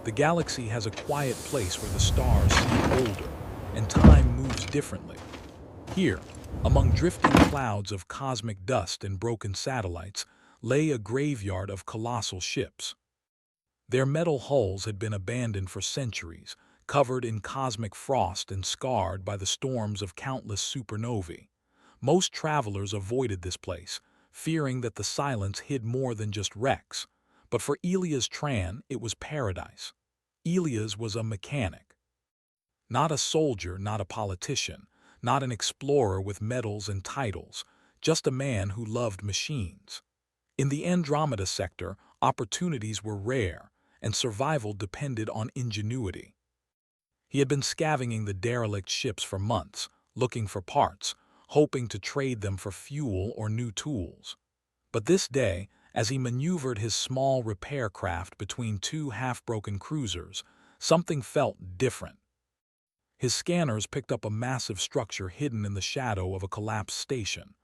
The galaxy has a quiet place where the stars seem older, and time moves differently. Here, among drifting clouds of cosmic dust and broken satellites, lay a graveyard of colossal ships. Their metal hulls had been abandoned for centuries, covered in cosmic frost and scarred by the storms of countless supernovae. Most travelers avoided this place, fearing that the silence hid more than just wrecks. But for Elias Tran, it was paradise. Elias was a mechanic. Not a soldier, not a politician, not an explorer with medals and titles, just a man who loved machines. In the Andromeda sector, opportunities were rare, and survival depended on ingenuity. He had been scavenging the derelict ships for months, looking for parts, hoping to trade them for fuel or new tools. But this day, as he maneuvered his small repair craft between two half-broken cruisers, something felt different. His scanners picked up a massive structure hidden in the shadow of a collapsed station.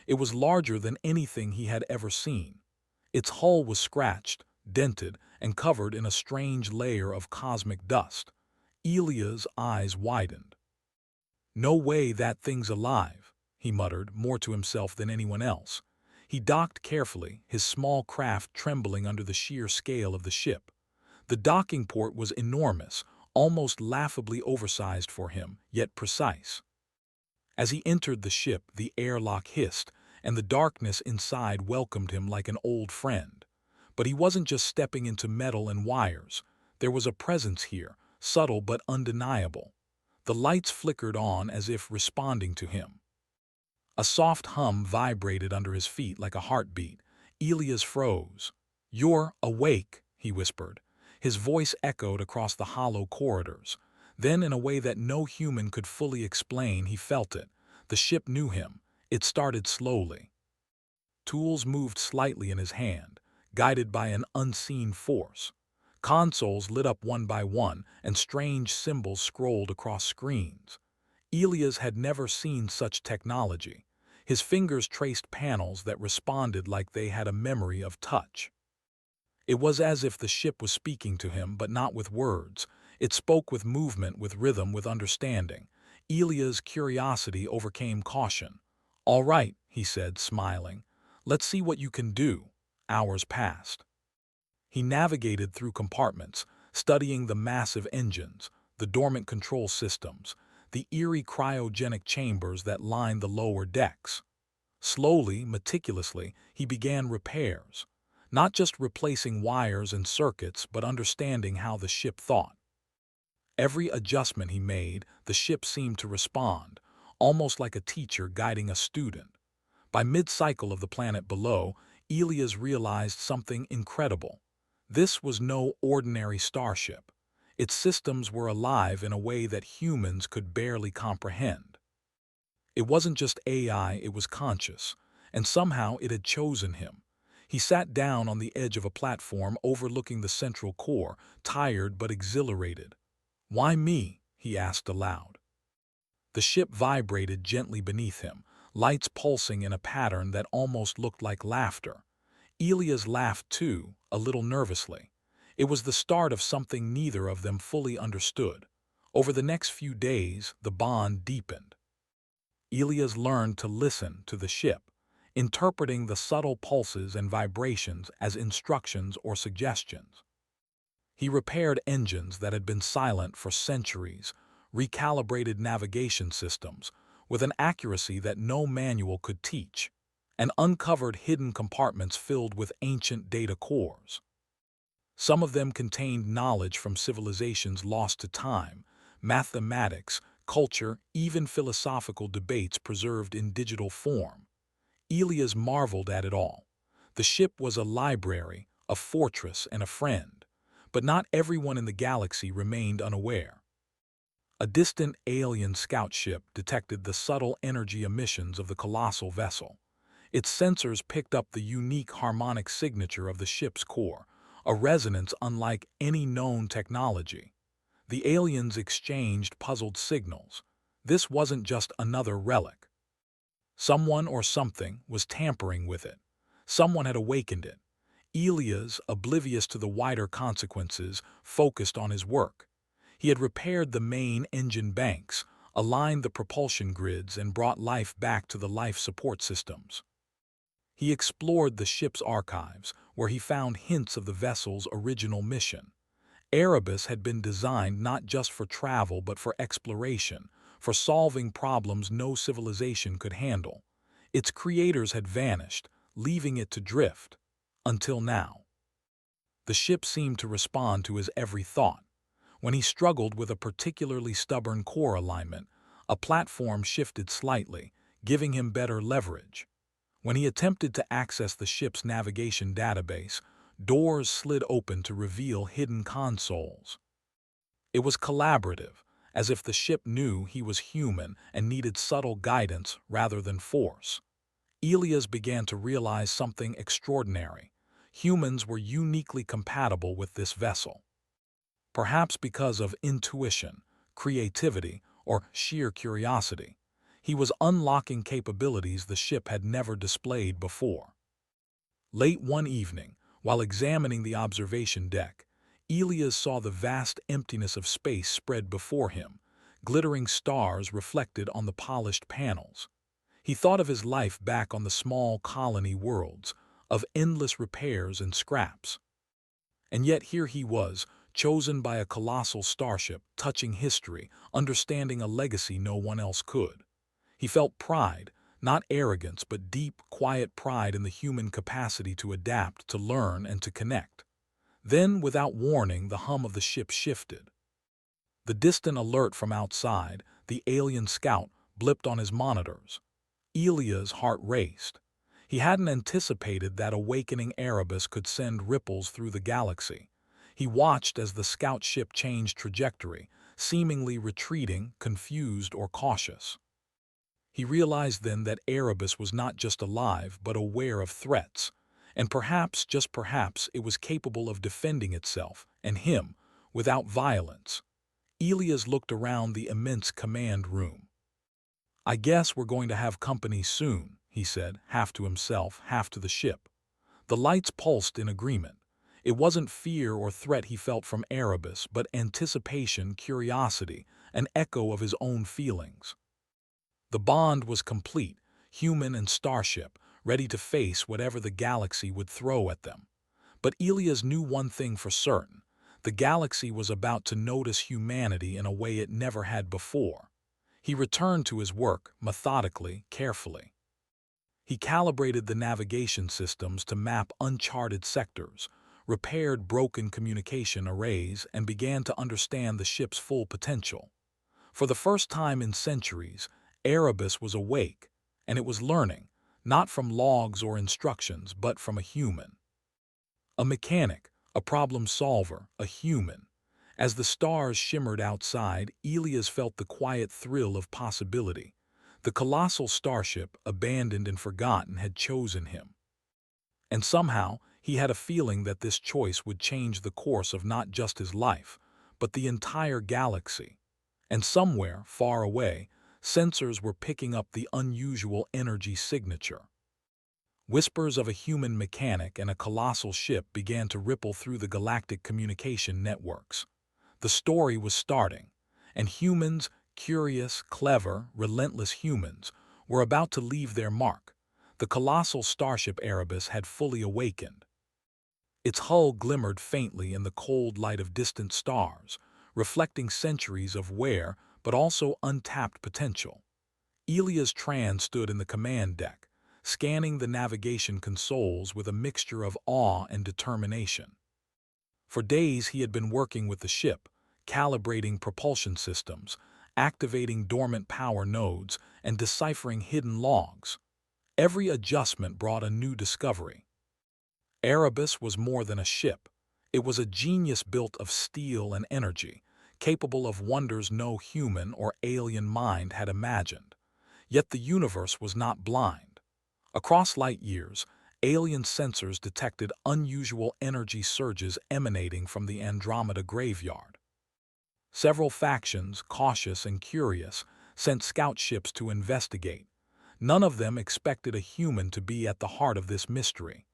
It was larger than anything he had ever seen. Its hull was scratched, dented, and covered in a strange layer of cosmic dust. Elia's eyes widened. "No way that thing's alive," he muttered, more to himself than anyone else. He docked carefully, his small craft trembling under the sheer scale of the ship. The docking port was enormous, almost laughably oversized for him, yet precise. As he entered the ship, the airlock hissed, and the darkness inside welcomed him like an old friend. But he wasn't just stepping into metal and wires. There was a presence here, subtle but undeniable. The lights flickered on as if responding to him. A soft hum vibrated under his feet like a heartbeat. Elias froze. "You're awake," he whispered. His voice echoed across the hollow corridors. Then, in a way that no human could fully explain, he felt it. The ship knew him. It started slowly. Tools moved slightly in his hand, guided by an unseen force. Consoles lit up one by one, and strange symbols scrolled across screens. Elias had never seen such technology. His fingers traced panels that responded like they had a memory of touch. It was as if the ship was speaking to him, but not with words. It spoke with movement, with rhythm, with understanding. Elia's curiosity overcame caution. "All right," he said, smiling. "Let's see what you can do." Hours passed. He navigated through compartments, studying the massive engines, the dormant control systems, the eerie cryogenic chambers that lined the lower decks. Slowly, meticulously, he began repairs. Not just replacing wires and circuits, but understanding how the ship thought. Every adjustment he made, the ship seemed to respond, almost like a teacher guiding a student. By mid-cycle of the planet below, Elias realized something incredible. This was no ordinary starship. Its systems were alive in a way that humans could barely comprehend. It wasn't just AI, it was conscious, and somehow it had chosen him. He sat down on the edge of a platform overlooking the central core, tired but exhilarated. "Why me?" he asked aloud. The ship vibrated gently beneath him, lights pulsing in a pattern that almost looked like laughter. Elias laughed too, a little nervously. It was the start of something neither of them fully understood. Over the next few days, the bond deepened. Elias learned to listen to the ship, interpreting the subtle pulses and vibrations as instructions or suggestions. He repaired engines that had been silent for centuries, recalibrated navigation systems with an accuracy that no manual could teach, and uncovered hidden compartments filled with ancient data cores. Some of them contained knowledge from civilizations lost to time, mathematics, culture, even philosophical debates preserved in digital form. Elias marveled at it all. The ship was a library, a fortress, and a friend. But not everyone in the galaxy remained unaware. A distant alien scout ship detected the subtle energy emissions of the colossal vessel. Its sensors picked up the unique harmonic signature of the ship's core, a resonance unlike any known technology. The aliens exchanged puzzled signals. This wasn't just another relic. Someone or something was tampering with it. Someone had awakened it. Elias, oblivious to the wider consequences, focused on his work. He had repaired the main engine banks, aligned the propulsion grids, and brought life back to the life support systems. He explored the ship's archives, where he found hints of the vessel's original mission. Erebus had been designed not just for travel but for exploration, for solving problems no civilization could handle. Its creators had vanished, leaving it to drift. Until now. The ship seemed to respond to his every thought. When he struggled with a particularly stubborn core alignment, a platform shifted slightly, giving him better leverage. When he attempted to access the ship's navigation database, doors slid open to reveal hidden consoles. It was collaborative, as if the ship knew he was human and needed subtle guidance rather than force. Elias began to realize something extraordinary. Humans were uniquely compatible with this vessel. Perhaps because of intuition, creativity, or sheer curiosity, he was unlocking capabilities the ship had never displayed before. Late one evening, while examining the observation deck, Elias saw the vast emptiness of space spread before him, glittering stars reflected on the polished panels. He thought of his life back on the small colony worlds, of endless repairs and scraps. And yet here he was, chosen by a colossal starship, touching history, understanding a legacy no one else could. He felt pride, not arrogance, but deep, quiet pride in the human capacity to adapt, to learn, and to connect. Then, without warning, the hum of the ship shifted. The distant alert from outside, the alien scout, blipped on his monitors. Elia's heart raced. He hadn't anticipated that awakening Erebus could send ripples through the galaxy. He watched as the scout ship changed trajectory, seemingly retreating, confused, or cautious. He realized then that Erebus was not just alive, but aware of threats, and perhaps, just perhaps, it was capable of defending itself, and him, without violence. Elias looked around the immense command room. "I guess we're going to have company soon," he said, half to himself, half to the ship. The lights pulsed in agreement. It wasn't fear or threat he felt from Erebus, but anticipation, curiosity, an echo of his own feelings. The bond was complete, human and starship, ready to face whatever the galaxy would throw at them. But Elias knew one thing for certain. The galaxy was about to notice humanity in a way it never had before. He returned to his work, methodically, carefully. He calibrated the navigation systems to map uncharted sectors, repaired broken communication arrays, and began to understand the ship's full potential. For the first time in centuries, Erebus was awake, and it was learning, not from logs or instructions, but from a human. A mechanic, a problem solver, a human. As the stars shimmered outside, Elias felt the quiet thrill of possibility. The colossal starship, abandoned and forgotten, had chosen him. And somehow, he had a feeling that this choice would change the course of not just his life, but the entire galaxy. And somewhere, far away, sensors were picking up the unusual energy signature. Whispers of a human mechanic and a colossal ship began to ripple through the galactic communication networks. The story was starting, and humans, curious, clever, relentless humans, were about to leave their mark. The colossal starship Erebus had fully awakened. Its hull glimmered faintly in the cold light of distant stars, reflecting centuries of wear but also untapped potential. Elias Tran stood in the command deck, scanning the navigation consoles with a mixture of awe and determination. For days he had been working with the ship, calibrating propulsion systems, activating dormant power nodes, and deciphering hidden logs. Every adjustment brought a new discovery. Erebus was more than a ship. It was a genius built of steel and energy, capable of wonders no human or alien mind had imagined. Yet the universe was not blind. Across light years, alien sensors detected unusual energy surges emanating from the Andromeda graveyard. Several factions, cautious and curious, sent scout ships to investigate. None of them expected a human to be at the heart of this mystery.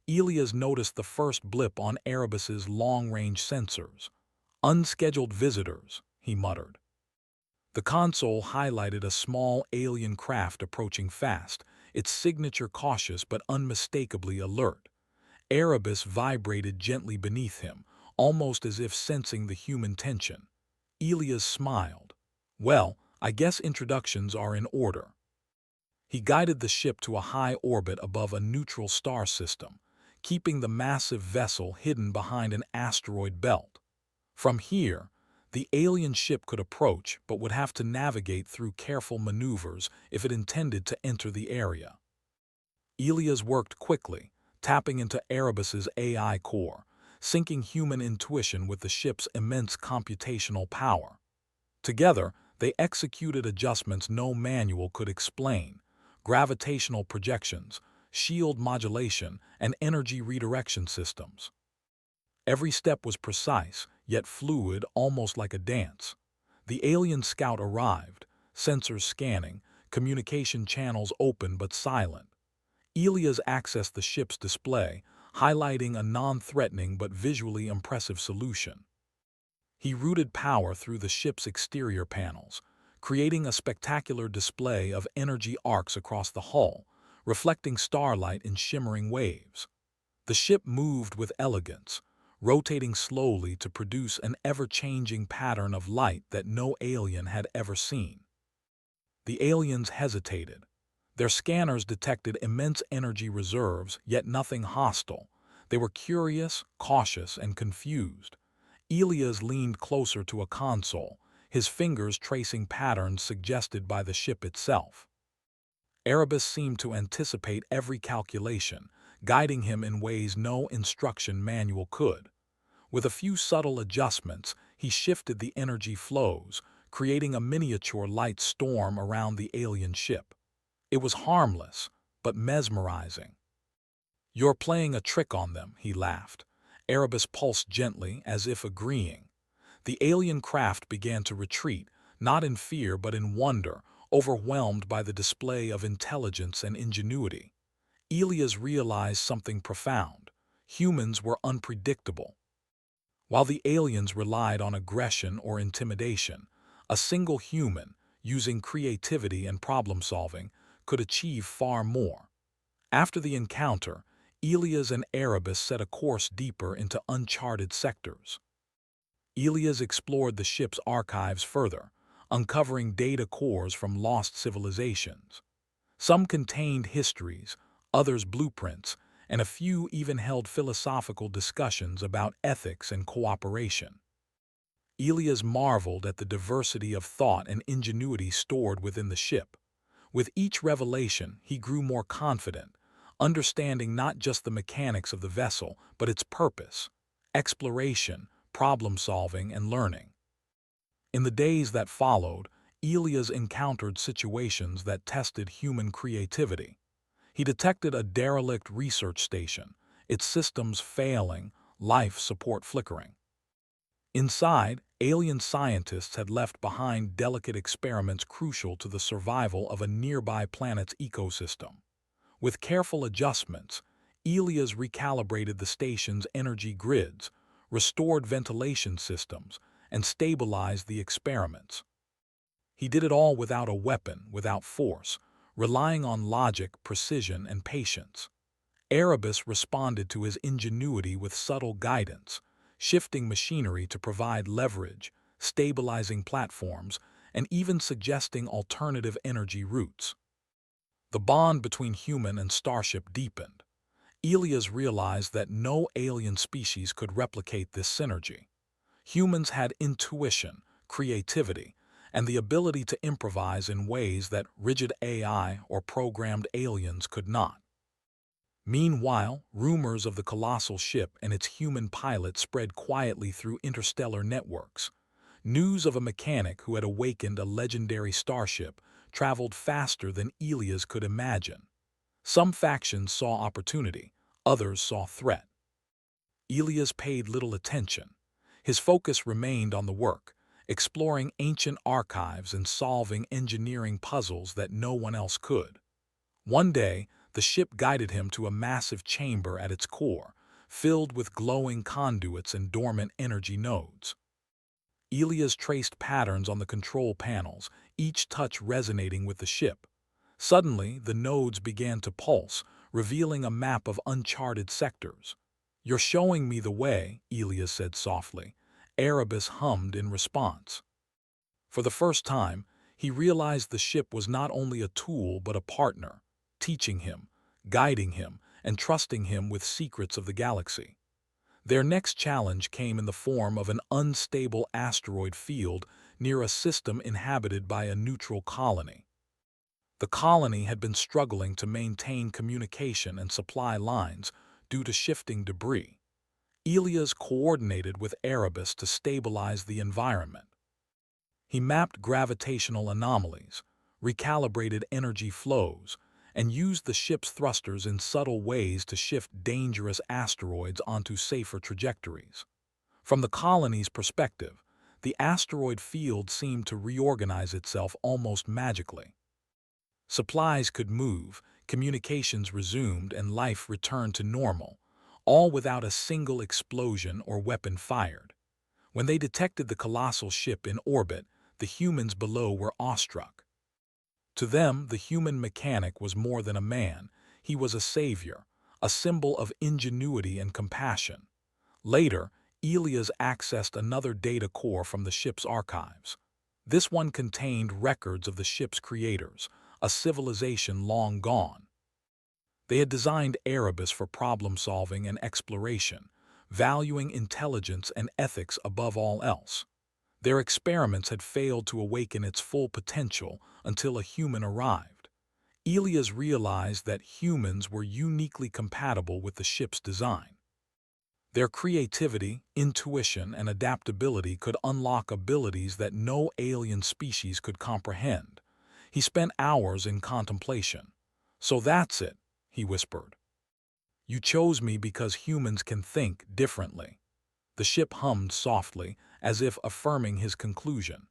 Elias noticed the first blip on Erebus's long-range sensors. "Unscheduled visitors," he muttered. The console highlighted a small alien craft approaching fast, its signature cautious but unmistakably alert. Erebus vibrated gently beneath him, almost as if sensing the human tension. Elias smiled. "Well, I guess introductions are in order." He guided the ship to a high orbit above a neutral star system, keeping the massive vessel hidden behind an asteroid belt. From here, the alien ship could approach but would have to navigate through careful maneuvers if it intended to enter the area. Elias worked quickly, tapping into Erebus's AI core, syncing human intuition with the ship's immense computational power. Together, they executed adjustments no manual could explain: gravitational projections, shield modulation, and energy redirection systems. Every step was precise, yet fluid, almost like a dance. The alien scout arrived, sensors scanning, communication channels open but silent. Elias accessed the ship's display, highlighting a non-threatening but visually impressive solution. He routed power through the ship's exterior panels, creating a spectacular display of energy arcs across the hull, reflecting starlight in shimmering waves. The ship moved with elegance, rotating slowly to produce an ever-changing pattern of light that no alien had ever seen. The aliens hesitated. Their scanners detected immense energy reserves, yet nothing hostile. They were curious, cautious, and confused. Elias leaned closer to a console, his fingers tracing patterns suggested by the ship itself. Erebus seemed to anticipate every calculation, guiding him in ways no instruction manual could. With a few subtle adjustments, he shifted the energy flows, creating a miniature light storm around the alien ship. It was harmless, but mesmerizing. "You're playing a trick on them," he laughed. Erebus pulsed gently, as if agreeing. The alien craft began to retreat, not in fear but in wonder, overwhelmed by the display of intelligence and ingenuity. Elias realized something profound: humans were unpredictable. While the aliens relied on aggression or intimidation, a single human, using creativity and problem-solving, could achieve far more. After the encounter, Elias and Erebus set a course deeper into uncharted sectors. Elias explored the ship's archives further, uncovering data cores from lost civilizations. Some contained histories, others blueprints, and a few even held philosophical discussions about ethics and cooperation. Elias marveled at the diversity of thought and ingenuity stored within the ship. With each revelation, he grew more confident, understanding not just the mechanics of the vessel, but its purpose: exploration, problem-solving, and learning. In the days that followed, Elias encountered situations that tested human creativity. He detected a derelict research station, its systems failing, life support flickering. Inside, alien scientists had left behind delicate experiments crucial to the survival of a nearby planet's ecosystem. With careful adjustments, Elias recalibrated the station's energy grids, restored ventilation systems, and stabilized the experiments. He did it all without a weapon, without force, relying on logic, precision, and patience. Erebus responded to his ingenuity with subtle guidance, shifting machinery to provide leverage, stabilizing platforms, and even suggesting alternative energy routes. The bond between human and starship deepened. Elias realized that no alien species could replicate this synergy. Humans had intuition, creativity, and the ability to improvise in ways that rigid AI or programmed aliens could not. Meanwhile, rumors of the colossal ship and its human pilot spread quietly through interstellar networks. News of a mechanic who had awakened a legendary starship traveled faster than Elias could imagine. Some factions saw opportunity, others saw threat. Elias paid little attention. His focus remained on the work, exploring ancient archives and solving engineering puzzles that no one else could. One day, The ship guided him to a massive chamber at its core, filled with glowing conduits and dormant energy nodes. Elias traced patterns on the control panels, each touch resonating with the ship. Suddenly, the nodes began to pulse, revealing a map of uncharted sectors. "You're showing me the way," Elias said softly. Erebus hummed in response. For the first time, he realized the ship was not only a tool but a partner, teaching him, guiding him, and trusting him with secrets of the galaxy. Their next challenge came in the form of an unstable asteroid field near a system inhabited by a neutral colony. The colony had been struggling to maintain communication and supply lines due to shifting debris. Elias coordinated with Erebus to stabilize the environment. He mapped gravitational anomalies, recalibrated energy flows, and used the ship's thrusters in subtle ways to shift dangerous asteroids onto safer trajectories. From the colony's perspective, the asteroid field seemed to reorganize itself almost magically. Supplies could move, communications resumed, and life returned to normal, all without a single explosion or weapon fired. When they detected the colossal ship in orbit, the humans below were awestruck. To them, the human mechanic was more than a man. He was a savior, a symbol of ingenuity and compassion. Later, Elias accessed another data core from the ship's archives. This one contained records of the ship's creators, a civilization long gone. They had designed Erebus for problem-solving and exploration, valuing intelligence and ethics above all else. Their experiments had failed to awaken its full potential until a human arrived. Elias realized that humans were uniquely compatible with the ship's design. Their creativity, intuition, and adaptability could unlock abilities that no alien species could comprehend. He spent hours in contemplation. "So that's it," he whispered. "You chose me because humans can think differently." The ship hummed softly, as if affirming his conclusion.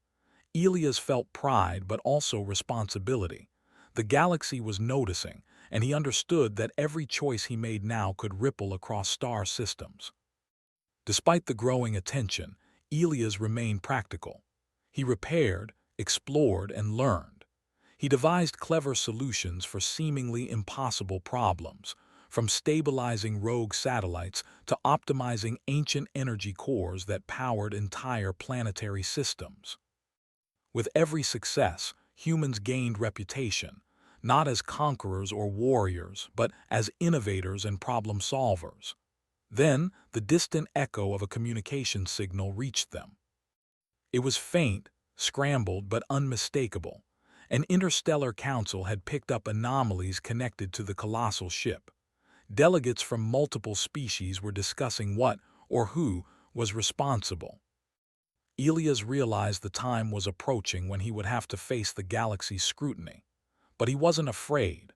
Elias felt pride but also responsibility. The galaxy was noticing, and he understood that every choice he made now could ripple across star systems. Despite the growing attention, Elias remained practical. He repaired, explored, and learned. He devised clever solutions for seemingly impossible problems, from stabilizing rogue satellites to optimizing ancient energy cores that powered entire planetary systems. With every success, humans gained reputation, not as conquerors or warriors, but as innovators and problem solvers. Then, the distant echo of a communication signal reached them. It was faint, scrambled, but unmistakable. An interstellar council had picked up anomalies connected to the colossal ship. Delegates from multiple species were discussing what, or who, was responsible. Elias realized the time was approaching when he would have to face the galaxy's scrutiny. But he wasn't afraid.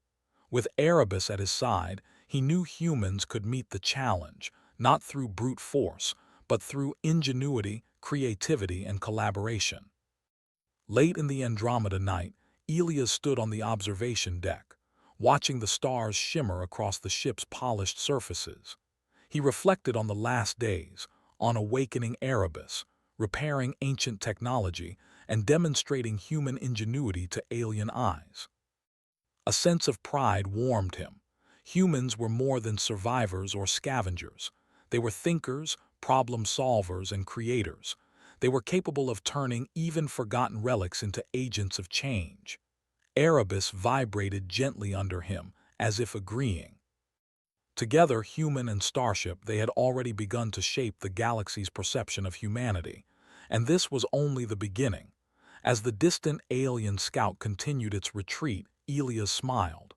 With Erebus at his side, he knew humans could meet the challenge, not through brute force, but through ingenuity, creativity, and collaboration. Late in the Andromeda night, Elias stood on the observation deck, watching the stars shimmer across the ship's polished surfaces. He reflected on the last days, on awakening Erebus, repairing ancient technology, and demonstrating human ingenuity to alien eyes. A sense of pride warmed him. Humans were more than survivors or scavengers. They were thinkers, problem solvers, and creators. They were capable of turning even forgotten relics into agents of change. Erebus vibrated gently under him, as if agreeing. Together, human and starship, they had already begun to shape the galaxy's perception of humanity. And this was only the beginning. As the distant alien scout continued its retreat, Elias smiled.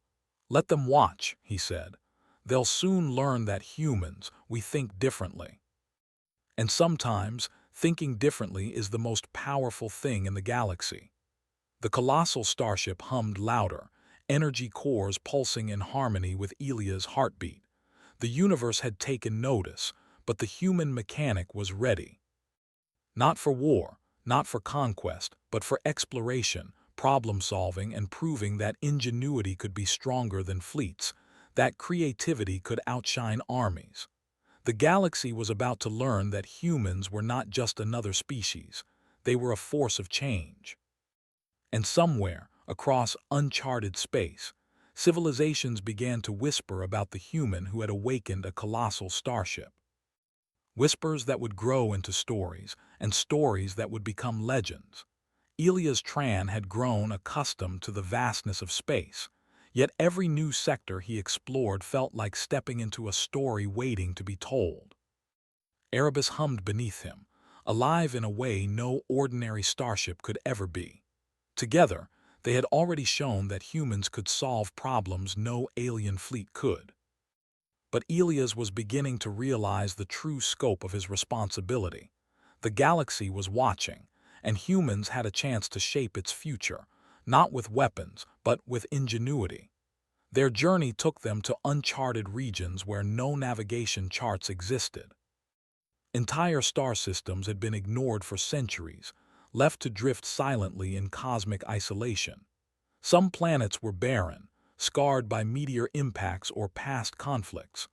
"Let them watch," he said. "They'll soon learn that humans, we think differently." And sometimes, thinking differently is the most powerful thing in the galaxy. The colossal starship hummed louder, energy cores pulsing in harmony with Elias' heartbeat. The universe had taken notice, but the human mechanic was ready. Not for war, not for conquest, but for exploration, problem-solving, and proving that ingenuity could be stronger than fleets, that creativity could outshine armies. The galaxy was about to learn that humans were not just another species, they were a force of change. And somewhere, across uncharted space, civilizations began to whisper about the human who had awakened a colossal starship. Whispers that would grow into stories, and stories that would become legends. Elias Tran had grown accustomed to the vastness of space, yet every new sector he explored felt like stepping into a story waiting to be told. Erebus hummed beneath him, alive in a way no ordinary starship could ever be. Together, they had already shown that humans could solve problems no alien fleet could. But Elias was beginning to realize the true scope of his responsibility. The galaxy was watching, and humans had a chance to shape its future, not with weapons, but with ingenuity. Their journey took them to uncharted regions where no navigation charts existed. Entire star systems had been ignored for centuries, left to drift silently in cosmic isolation. Some planets were barren, scarred by meteor impacts or past conflicts.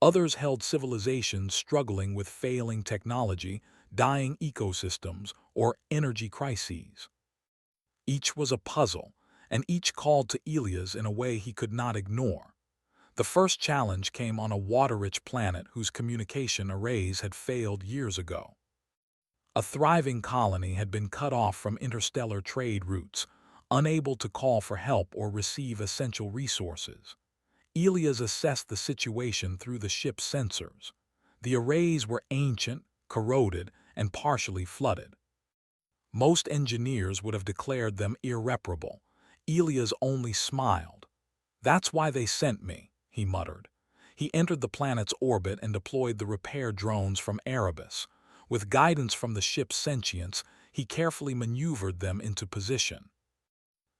Others held civilizations struggling with failing technology, dying ecosystems, or energy crises. Each was a puzzle, and each called to Elias in a way he could not ignore. The first challenge came on a water-rich planet whose communication arrays had failed years ago. A thriving colony had been cut off from interstellar trade routes, unable to call for help or receive essential resources. Elias assessed the situation through the ship's sensors. The arrays were ancient, corroded, and partially flooded. Most engineers would have declared them irreparable. Elias only smiled. "That's why they sent me," he muttered. He entered the planet's orbit and deployed the repair drones from Erebus. With guidance from the ship's sentience, he carefully maneuvered them into position.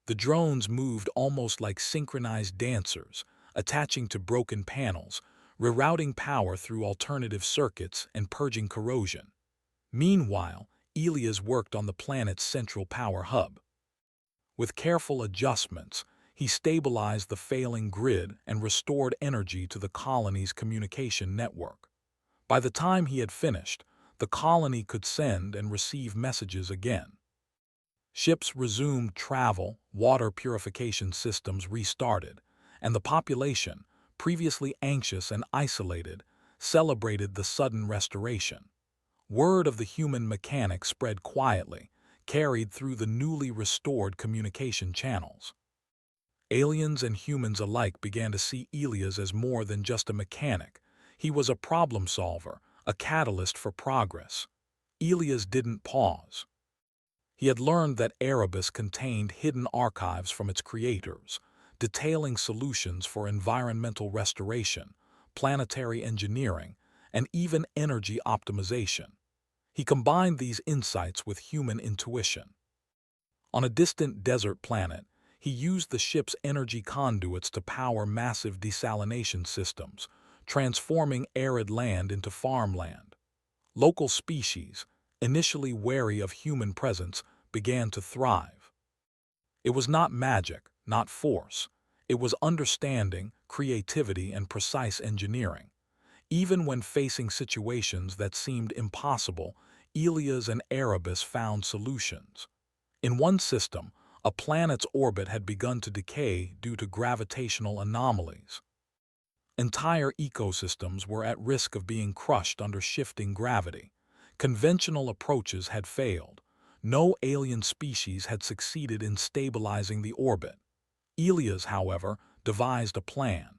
The drones moved almost like synchronized dancers, attaching to broken panels, rerouting power through alternative circuits and purging corrosion. Meanwhile, Elias worked on the planet's central power hub. With careful adjustments, he stabilized the failing grid and restored energy to the colony's communication network. By the time he had finished, the colony could send and receive messages again. Ships resumed travel, water purification systems restarted, and the population, previously anxious and isolated, celebrated the sudden restoration. Word of the human mechanic spread quietly, carried through the newly restored communication channels. Aliens and humans alike began to see Elias as more than just a mechanic. He was a problem solver, a catalyst for progress. Elias didn't pause. He had learned that Erebus contained hidden archives from its creators, detailing solutions for environmental restoration, planetary engineering, and even energy optimization. He combined these insights with human intuition. On a distant desert planet, he used the ship's energy conduits to power massive desalination systems, transforming arid land into farmland. Local species, initially wary of human presence, began to thrive. It was not magic, not force. It was understanding, creativity, and precise engineering. Even when facing situations that seemed impossible, Elias and Erebus found solutions. In one system, a planet's orbit had begun to decay due to gravitational anomalies. Entire ecosystems were at risk of being crushed under shifting gravity. Conventional approaches had failed. No alien species had succeeded in stabilizing the orbit. Elias, however, devised a plan.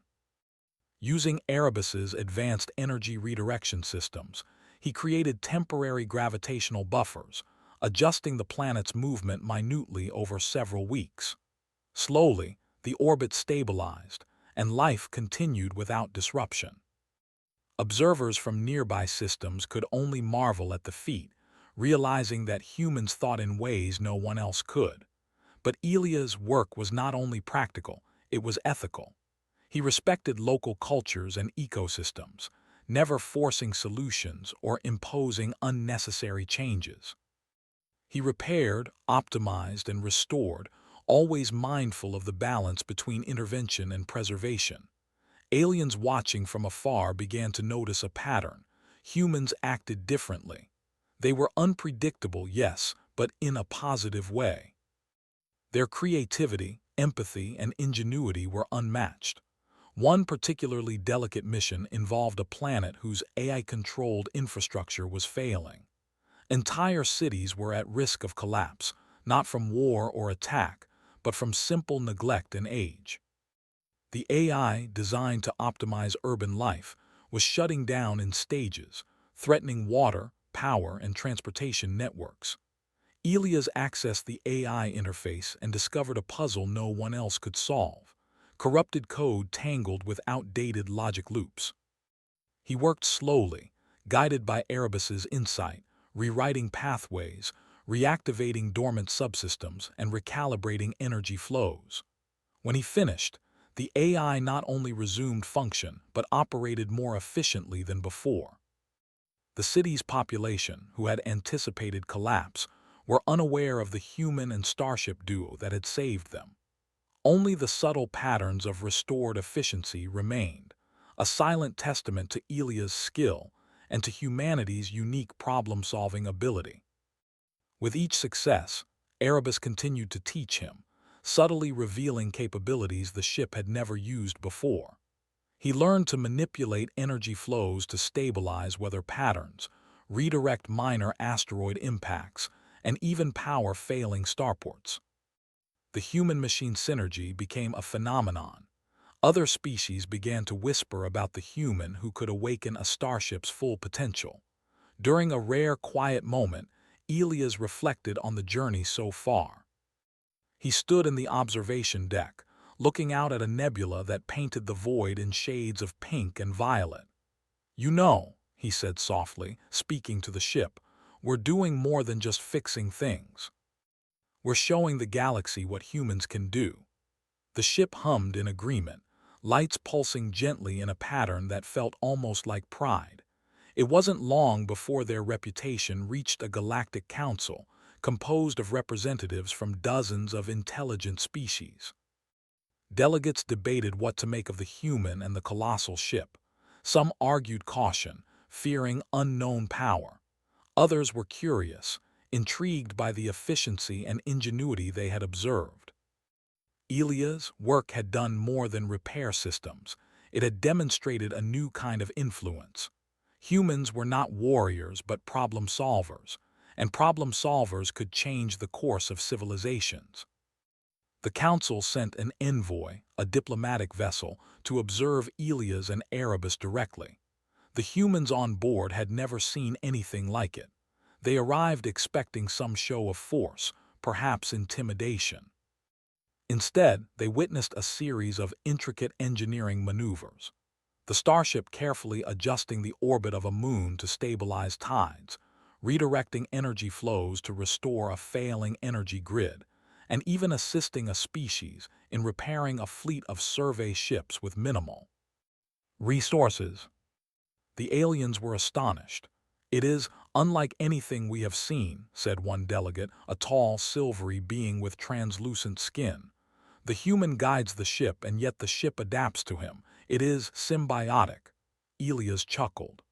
Using Erebus's advanced energy redirection systems, he created temporary gravitational buffers, adjusting the planet's movement minutely over several weeks. Slowly, the orbit stabilized, and life continued without disruption. Observers from nearby systems could only marvel at the feat, realizing that humans thought in ways no one else could. But Elia's work was not only practical, it was ethical. He respected local cultures and ecosystems, never forcing solutions or imposing unnecessary changes. He repaired, optimized, and restored, always mindful of the balance between intervention and preservation. Aliens watching from afar began to notice a pattern. Humans acted differently. They were unpredictable, yes, but in a positive way. Their creativity, empathy, and ingenuity were unmatched. One particularly delicate mission involved a planet whose AI-controlled infrastructure was failing. Entire cities were at risk of collapse, not from war or attack, but from simple neglect and age. The AI, designed to optimize urban life, was shutting down in stages, threatening water, power, and transportation networks. Elias accessed the AI interface and discovered a puzzle no one else could solve: corrupted code tangled with outdated logic loops. He worked slowly, guided by Erebus's insight, rewriting pathways, reactivating dormant subsystems, and recalibrating energy flows. When he finished, the AI not only resumed function but operated more efficiently than before. The city's population, who had anticipated collapse, were unaware of the human and starship duo that had saved them. Only the subtle patterns of restored efficiency remained, a silent testament to Elia's skill and to humanity's unique problem-solving ability. With each success, Erebus continued to teach him, subtly revealing capabilities the ship had never used before. He learned to manipulate energy flows to stabilize weather patterns, redirect minor asteroid impacts, and even power failing starports. The human-machine synergy became a phenomenon. Other species began to whisper about the human who could awaken a starship's full potential. During a rare, quiet moment, Elias reflected on the journey so far. He stood in the observation deck, looking out at a nebula that painted the void in shades of pink and violet. "You know," he said softly, speaking to the ship, "we're doing more than just fixing things. We're showing the galaxy what humans can do." The ship hummed in agreement, lights pulsing gently in a pattern that felt almost like pride. It wasn't long before their reputation reached a galactic council, composed of representatives from dozens of intelligent species. Delegates debated what to make of the human and the colossal ship. Some argued caution, fearing unknown power. Others were curious, intrigued by the efficiency and ingenuity they had observed. Elia's work had done more than repair systems. It had demonstrated a new kind of influence. Humans were not warriors but problem solvers, and problem solvers could change the course of civilizations. The council sent an envoy, a diplomatic vessel, to observe Elias and Erebus directly. The humans on board had never seen anything like it. They arrived expecting some show of force, perhaps intimidation. Instead, they witnessed a series of intricate engineering maneuvers. The starship carefully adjusting the orbit of a moon to stabilize tides, redirecting energy flows to restore a failing energy grid, and even assisting a species in repairing a fleet of survey ships with minimal resources. The aliens were astonished. "It is unlike anything we have seen," said one delegate, a tall, silvery being with translucent skin. "The human guides the ship, and yet the ship adapts to him. It is symbiotic." Elias chuckled.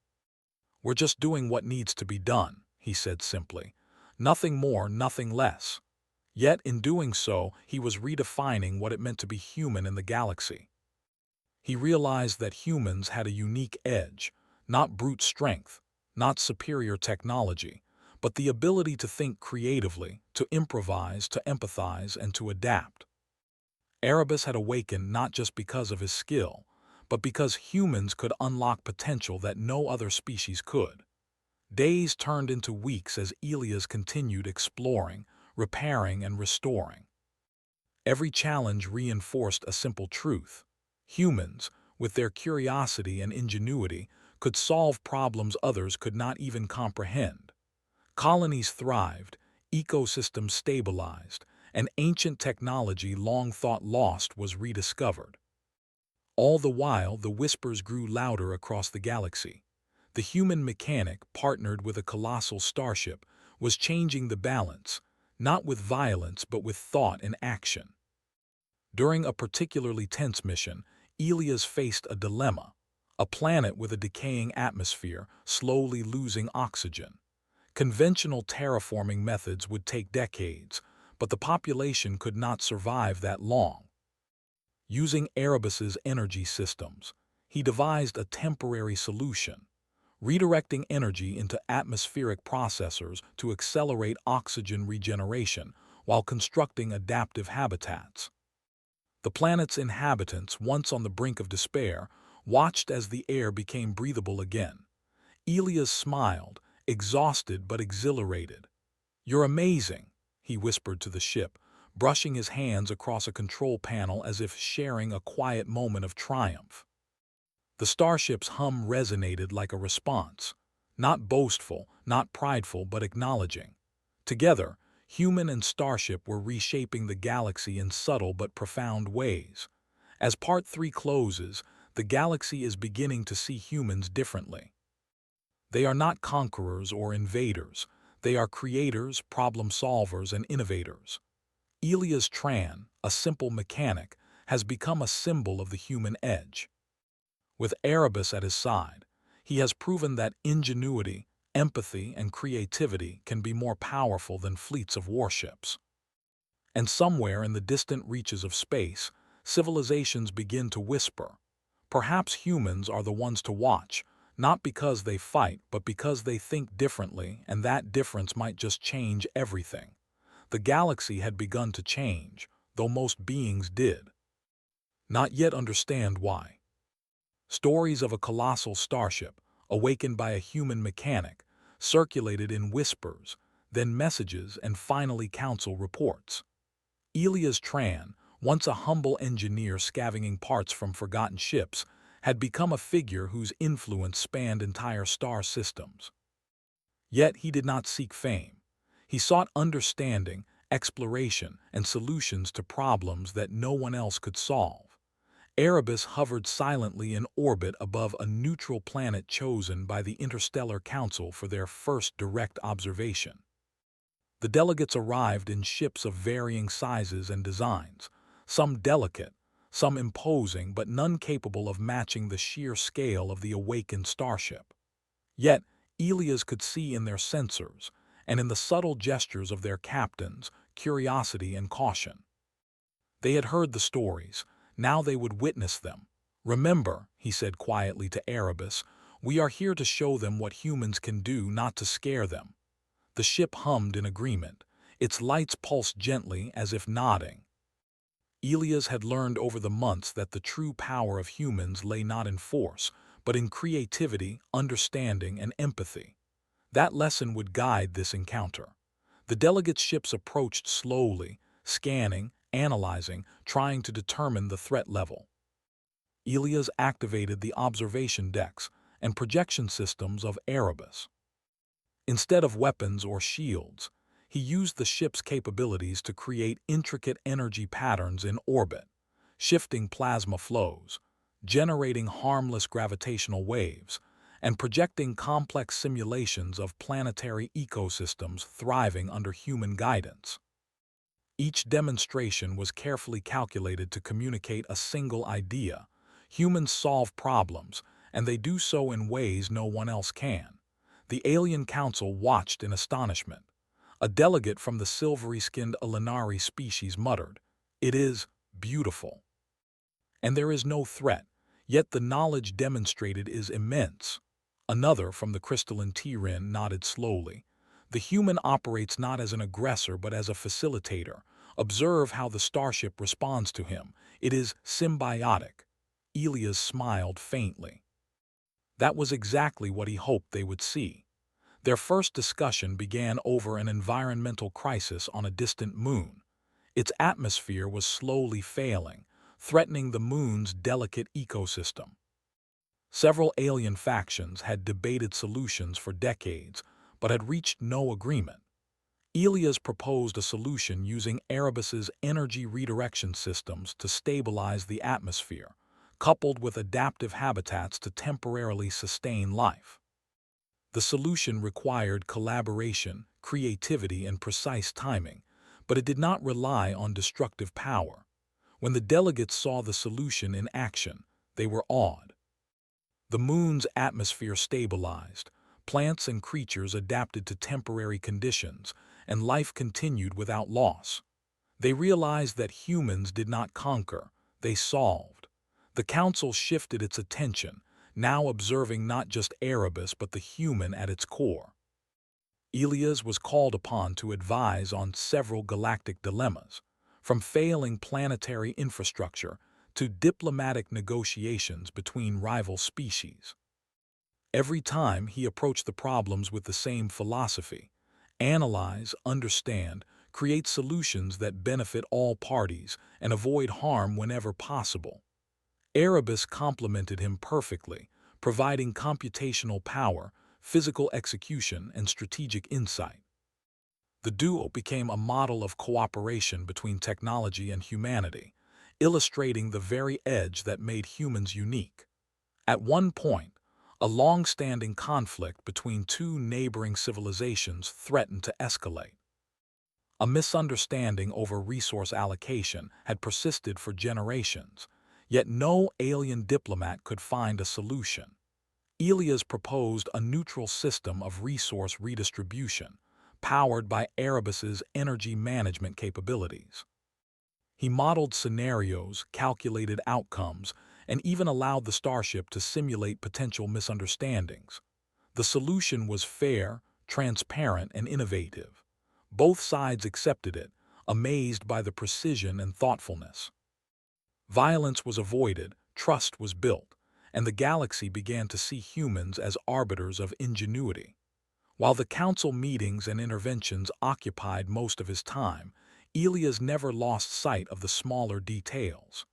"We're just doing what needs to be done," he said simply. "Nothing more, nothing less." Yet, in doing so, he was redefining what it meant to be human in the galaxy. He realized that humans had a unique edge, not brute strength, not superior technology, but the ability to think creatively, to improvise, to empathize, and to adapt. Erebus had awakened not just because of his skill, but because humans could unlock potential that no other species could. Days turned into weeks as Elias continued exploring, repairing, and restoring. Every challenge reinforced a simple truth: humans, with their curiosity and ingenuity, could solve problems others could not even comprehend. Colonies thrived, ecosystems stabilized, and ancient technology long thought lost was rediscovered. All the while, the whispers grew louder across the galaxy. The human mechanic, partnered with a colossal starship, was changing the balance, not with violence but with thought and action. During a particularly tense mission, Elias faced a dilemma: a planet with a decaying atmosphere, slowly losing oxygen. Conventional terraforming methods would take decades, but the population could not survive that long. Using Erebus's energy systems, he devised a temporary solution, redirecting energy into atmospheric processors to accelerate oxygen regeneration while constructing adaptive habitats. The planet's inhabitants, once on the brink of despair, watched as the air became breathable again. Elias smiled, exhausted but exhilarated. "You're amazing," he whispered to the ship, brushing his hands across a control panel as if sharing a quiet moment of triumph. The starship's hum resonated like a response, not boastful, not prideful, but acknowledging. Together, human and starship were reshaping the galaxy in subtle but profound ways. As Part 3 closes, the galaxy is beginning to see humans differently. They are not conquerors or invaders. They are creators, problem solvers, and innovators. Elias Tran, a simple mechanic, has become a symbol of the human edge. With Erebus at his side, he has proven that ingenuity, empathy, and creativity can be more powerful than fleets of warships. And somewhere in the distant reaches of space, civilizations begin to whisper. Perhaps humans are the ones to watch, not because they fight, but because they think differently, and that difference might just change everything. The galaxy had begun to change, though most beings did not yet understand why. Stories of a colossal starship, awakened by a human mechanic, circulated in whispers, then messages, and finally council reports. Elias Tran, once a humble engineer scavenging parts from forgotten ships, had become a figure whose influence spanned entire star systems. Yet he did not seek fame. He sought understanding, exploration, and solutions to problems that no one else could solve. Erebus hovered silently in orbit above a neutral planet chosen by the Interstellar Council for their first direct observation. The delegates arrived in ships of varying sizes and designs, some delicate, some imposing, but none capable of matching the sheer scale of the awakened starship. Yet, Elias could see in their sensors, and in the subtle gestures of their captains, curiosity and caution. They had heard the stories, now they would witness them. "Remember," he said quietly to Erebus, "we are here to show them what humans can do, not to scare them." The ship hummed in agreement. Its lights pulsed gently, as if nodding. Elias had learned over the months that the true power of humans lay not in force, but in creativity, understanding, and empathy. That lesson would guide this encounter. The delegates' ships approached slowly, scanning, analyzing, trying to determine the threat level. Elias activated the observation decks and projection systems of Erebus. Instead of weapons or shields, he used the ship's capabilities to create intricate energy patterns in orbit, shifting plasma flows, generating harmless gravitational waves, and projecting complex simulations of planetary ecosystems thriving under human guidance. Each demonstration was carefully calculated to communicate a single idea: humans solve problems, and they do so in ways no one else can. The alien council watched in astonishment. A delegate from the silvery-skinned Alinari species muttered, "It is beautiful." And there is no threat, yet the knowledge demonstrated is immense. Another from the crystalline T-Rin nodded slowly. "The human operates not as an aggressor but as a facilitator. Observe how the starship responds to him. It is symbiotic." Elias smiled faintly. That was exactly what he hoped they would see. Their first discussion began over an environmental crisis on a distant moon. Its atmosphere was slowly failing, threatening the moon's delicate ecosystem. Several alien factions had debated solutions for decades, but had reached no agreement. Elias proposed a solution using Erebus's energy redirection systems to stabilize the atmosphere, coupled with adaptive habitats to temporarily sustain life. The solution required collaboration, creativity, and precise timing, but it did not rely on destructive power. When the delegates saw the solution in action, They were awed. The moon's atmosphere stabilized, plants and creatures adapted to temporary conditions, and life continued without loss. They realized that humans did not conquer, they solved. The council shifted its attention, now observing not just Erebus but the human at its core. Elias was called upon to advise on several galactic dilemmas, from failing planetary infrastructure to diplomatic negotiations between rival species. Every time he approached the problems with the same philosophy: analyze, understand, create solutions that benefit all parties, and avoid harm whenever possible. Erebus complemented him perfectly, providing computational power, physical execution, and strategic insight. The duo became a model of cooperation between technology and humanity, illustrating the very edge that made humans unique. At one point, a long-standing conflict between two neighboring civilizations threatened to escalate. A misunderstanding over resource allocation had persisted for generations, yet no alien diplomat could find a solution. Elias proposed a neutral system of resource redistribution, powered by Erebus's energy management capabilities. He modeled scenarios, calculated outcomes, and even allowed the starship to simulate potential misunderstandings. The solution was fair, transparent, and innovative. Both sides accepted it, amazed by the precision and thoughtfulness. Violence was avoided, trust was built, and the galaxy began to see humans as arbiters of ingenuity. While the council meetings and interventions occupied most of his time, Elias never lost sight of the smaller details.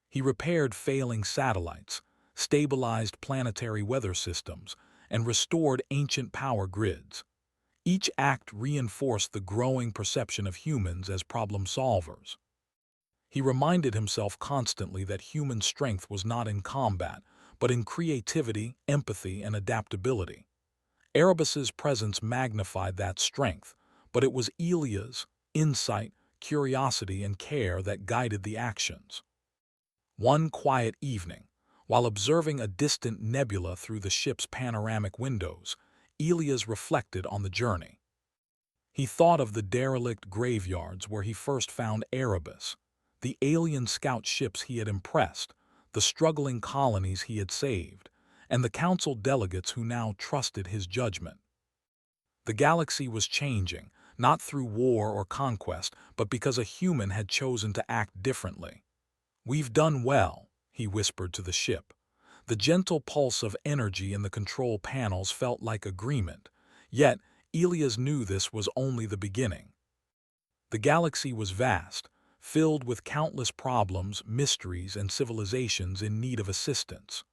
He repaired failing satellites, stabilized planetary weather systems, and restored ancient power grids. Each act reinforced the growing perception of humans as problem solvers. He reminded himself constantly that human strength was not in combat, but in creativity, empathy, and adaptability. Erebus's presence magnified that strength, but it was Elia's insight, curiosity, and care that guided the actions. One quiet evening, while observing a distant nebula through the ship's panoramic windows, Elias reflected on the journey. He thought of the derelict graveyards where he first found Erebus, the alien scout ships he had impressed, the struggling colonies he had saved, and the council delegates who now trusted his judgment. The galaxy was changing, not through war or conquest, but because a human had chosen to act differently. "We've done well," he whispered to the ship. The gentle pulse of energy in the control panels felt like agreement, yet Elias knew this was only the beginning. The galaxy was vast, filled with countless problems, mysteries, and civilizations in need of assistance.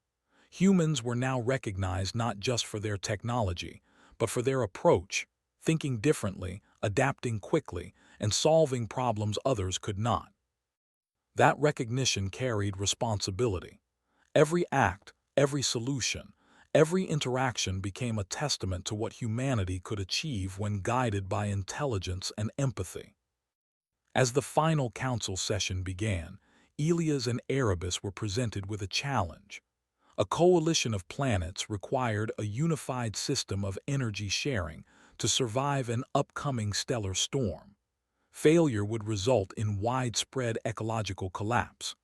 Humans were now recognized not just for their technology, but for their approach, thinking differently, adapting quickly, and solving problems others could not. That recognition carried responsibility. Every act, every solution, every interaction became a testament to what humanity could achieve when guided by intelligence and empathy. As the final council session began, Elias and Erebus were presented with a challenge. A coalition of planets required a unified system of energy sharing to survive an upcoming stellar storm. Failure would result in widespread ecological collapse.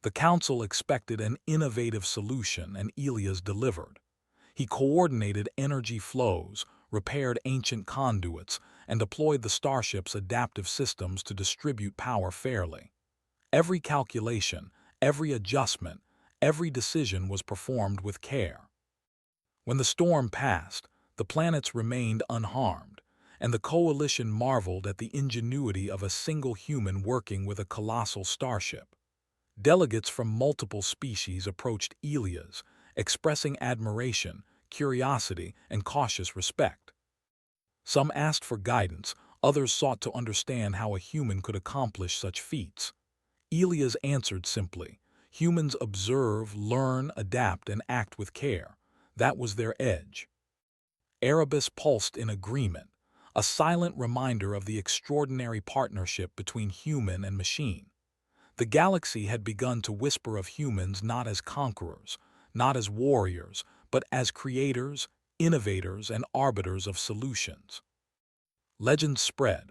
The council expected an innovative solution, and Elias delivered. He coordinated energy flows, repaired ancient conduits, and deployed the starship's adaptive systems to distribute power fairly. Every calculation, every adjustment, every decision was performed with care. When the storm passed, the planets remained unharmed, and the coalition marveled at the ingenuity of a single human working with a colossal starship. Delegates from multiple species approached Elias, expressing admiration, curiosity, and cautious respect. Some asked for guidance, others sought to understand how a human could accomplish such feats. Elias answered simply: humans observe, learn, adapt, and act with care. That was their edge. Erebus pulsed in agreement, a silent reminder of the extraordinary partnership between human and machine. The galaxy had begun to whisper of humans not as conquerors, not as warriors, but as creators, innovators, and arbiters of solutions. Legends spread.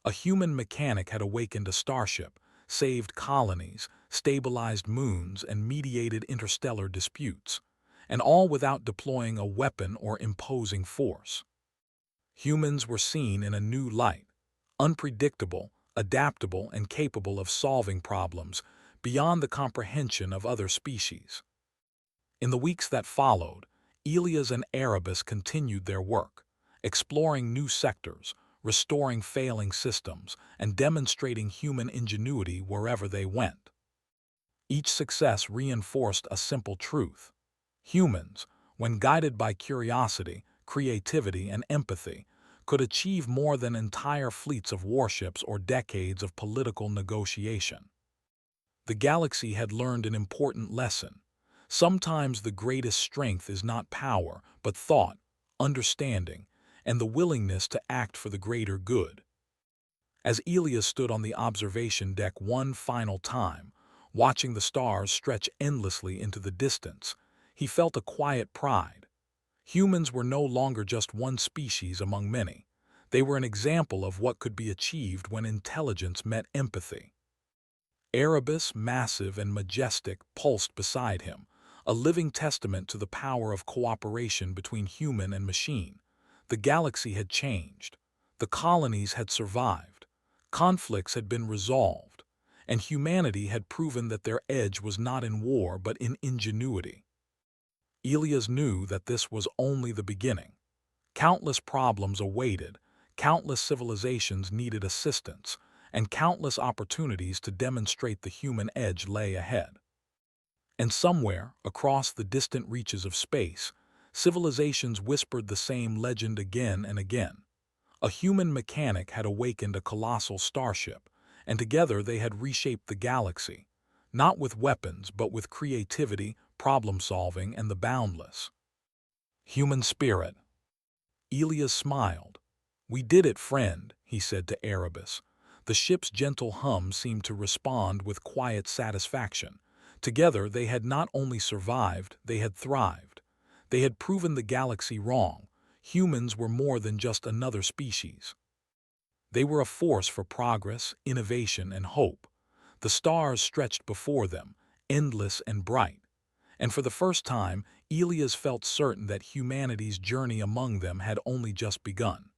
A human mechanic had awakened a starship, saved colonies, stabilized moons, and mediated interstellar disputes, and all without deploying a weapon or imposing force. Humans were seen in a new light, unpredictable, adaptable, and capable of solving problems beyond the comprehension of other species. In the weeks that followed, Elias and Erebus continued their work, exploring new sectors, restoring failing systems, and demonstrating human ingenuity wherever they went. Each success reinforced a simple truth. Humans, when guided by curiosity, creativity, and empathy, could achieve more than entire fleets of warships or decades of political negotiation. The galaxy had learned an important lesson. Sometimes the greatest strength is not power, but thought, understanding, and the willingness to act for the greater good. As Elias stood on the observation deck one final time, watching the stars stretch endlessly into the distance, he felt a quiet pride. Humans were no longer just one species among many. They were an example of what could be achieved when intelligence met empathy. Erebus, massive and majestic, pulsed beside him, a living testament to the power of cooperation between human and machine. The galaxy had changed. The colonies had survived. Conflicts had been resolved. And humanity had proven that their edge was not in war but in ingenuity. Elias knew that this was only the beginning. Countless problems awaited, countless civilizations needed assistance, and countless opportunities to demonstrate the human edge lay ahead. And somewhere, across the distant reaches of space, civilizations whispered the same legend again and again. A human mechanic had awakened a colossal starship, and together they had reshaped the galaxy, not with weapons but with creativity, problem-solving, and the boundless human spirit. Elias smiled. "We did it, friend," he said to Erebus. The ship's gentle hum seemed to respond with quiet satisfaction. Together they had not only survived, they had thrived. They had proven the galaxy wrong. Humans were more than just another species. They were a force for progress, innovation, and hope. The stars stretched before them, endless and bright. And for the first time, Elias felt certain that humanity's journey among them had only just begun.